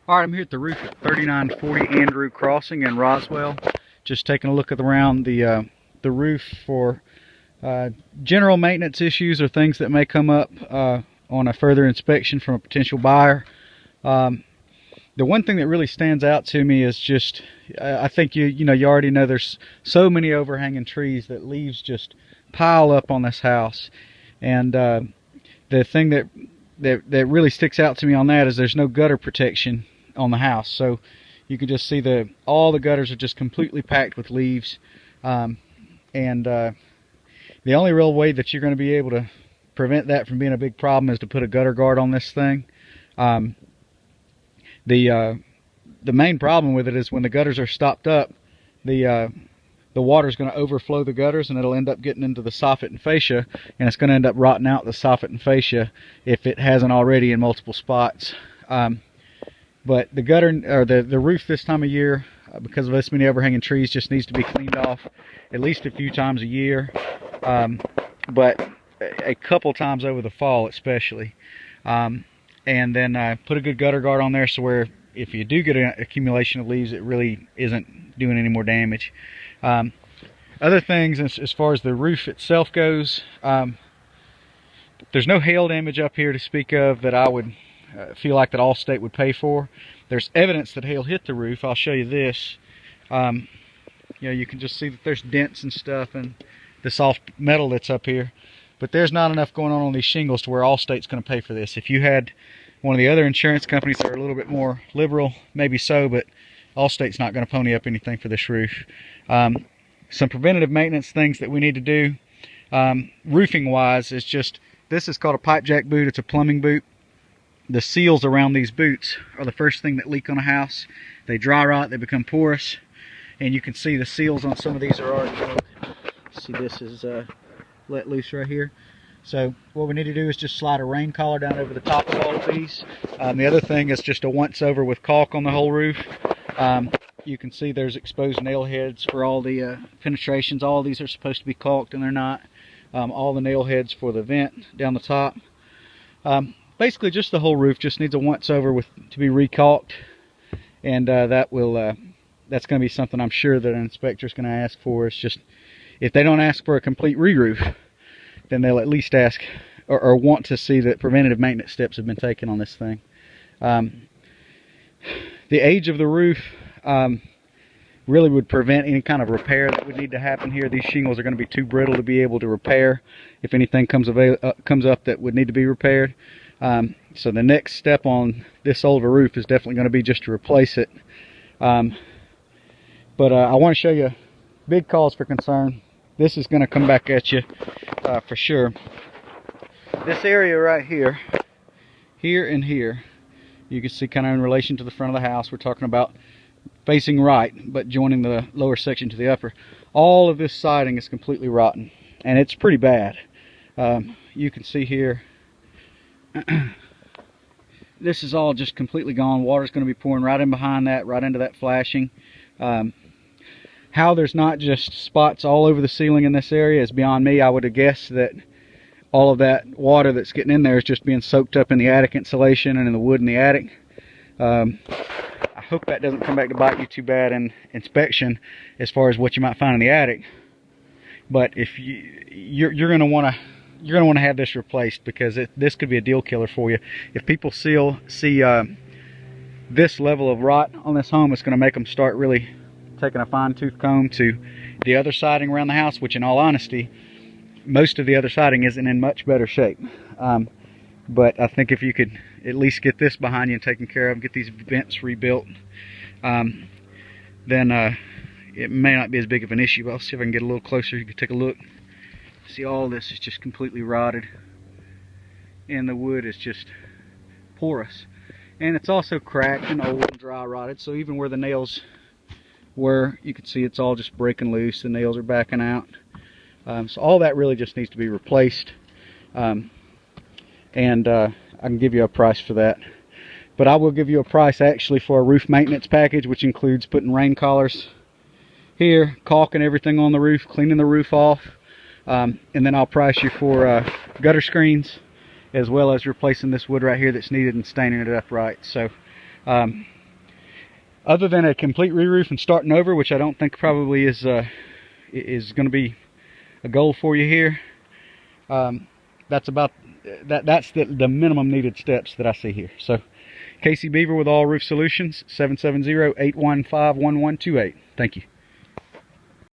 Alright, I'm here at the roof at 3940 Andrew Crossing in Roswell. Just taking a look around the roof for general maintenance issues or things that may come up on a further inspection from a potential buyer. The one thing that really stands out to me is just, I think you already know there's so many overhanging trees that leaves just pile up on this house. And the thing that really sticks out to me on that is there's no gutter protection on the house. So you can just see all the gutters are just completely packed with leaves. The only real way that you're going to be able to prevent that from being a big problem is to put a gutter guard on this thing. The main problem with it is when the gutters are stopped up, the water is going to overflow the gutters and it'll end up getting into the soffit and fascia, and it's going to end up rotting out the soffit and fascia if it hasn't already in multiple spots. But the gutter, or the roof this time of year, because of this many overhanging trees, just needs to be cleaned off at least a few times a year, but a couple times over the fall especially. And then put a good gutter guard on there so where if you do get an accumulation of leaves, it really isn't doing any more damage. Other things as far as the roof itself goes, there's no hail damage up here to speak of that I would feel like that Allstate would pay for. There's evidence that hail hit the roof. I'll show you this. You can just see that there's dents and stuff and the soft metal that's up here, but there's not enough going on these shingles to where Allstate's going to pay for this. If you had one of the other insurance companies that are a little bit more liberal, maybe so, but Allstate's not going to pony up anything for this roof. Some preventative maintenance things that we need to do, roofing wise, is just, this is called a pipe jack boot. It's a plumbing boot. The seals around these boots are the first thing that leak on a house. They dry rot, they become porous, and you can see the seals on some of these are already broke. See, this is let loose right here. So what we need to do is just slide a rain collar down over the top of all of these. The other thing is just a once over with caulk on the whole roof. You can see there's exposed nail heads for all the penetrations. All of these are supposed to be caulked and they're not. All the nail heads for the vent down the top. Basically just the whole roof just needs a once over to be recaulked, and that's going to be something I'm sure that an inspector is going to ask for. It's just, if they don't ask for a complete re-roof, then they'll at least ask or want to see that preventative maintenance steps have been taken on this thing. The age of the roof really would prevent any kind of repair that would need to happen here. These shingles are going to be too brittle to be able to repair if anything comes up that would need to be repaired. So the next step on this old of a roof is definitely going to be just to replace it. But I want to show you big cause for concern. This is going to come back at you for sure. This area right here, and here, you can see kind of in relation to the front of the house. We're talking about facing right, but joining the lower section to the upper. All of this siding is completely rotten, and it's pretty bad. You can see here, this is all just completely gone. Water's going to be pouring right in behind that, right into that flashing. How there's not just spots all over the ceiling in this area is beyond me. I would have guessed that all of that water that's getting in there is just being soaked up in the attic insulation and in the wood in the attic. I hope that doesn't come back to bite you too bad in inspection as far as what you might find in the attic. But if you're going to want to have this replaced, because this could be a deal killer for you. If people see this level of rot on this home, it's going to make them start really taking a fine-tooth comb to the other siding around the house, which in all honesty, most of the other siding isn't in much better shape. But I think if you could at least get this behind you and taken care of, get these vents rebuilt, then it may not be as big of an issue. But I'll see if I can get a little closer. You can take a look. See, all this is just completely rotted, and the wood is just porous. And it's also cracked and old and dry rotted, so even where the nails were, you can see it's all just breaking loose. The nails are backing out. So all that really just needs to be replaced. I can give you a price for that. But I will give you a price actually for a roof maintenance package, which includes putting rain collars here, caulking everything on the roof, cleaning the roof off, and then I'll price you for gutter screens, as well as replacing this wood right here that's needed and staining it up right. So Other than a complete re-roof and starting over, which I don't think probably is going to be a goal for you here, that's about that's the minimum needed steps that I see here. So Casey Beaver with All Roof Solutions, 770-815-1128. Thank you.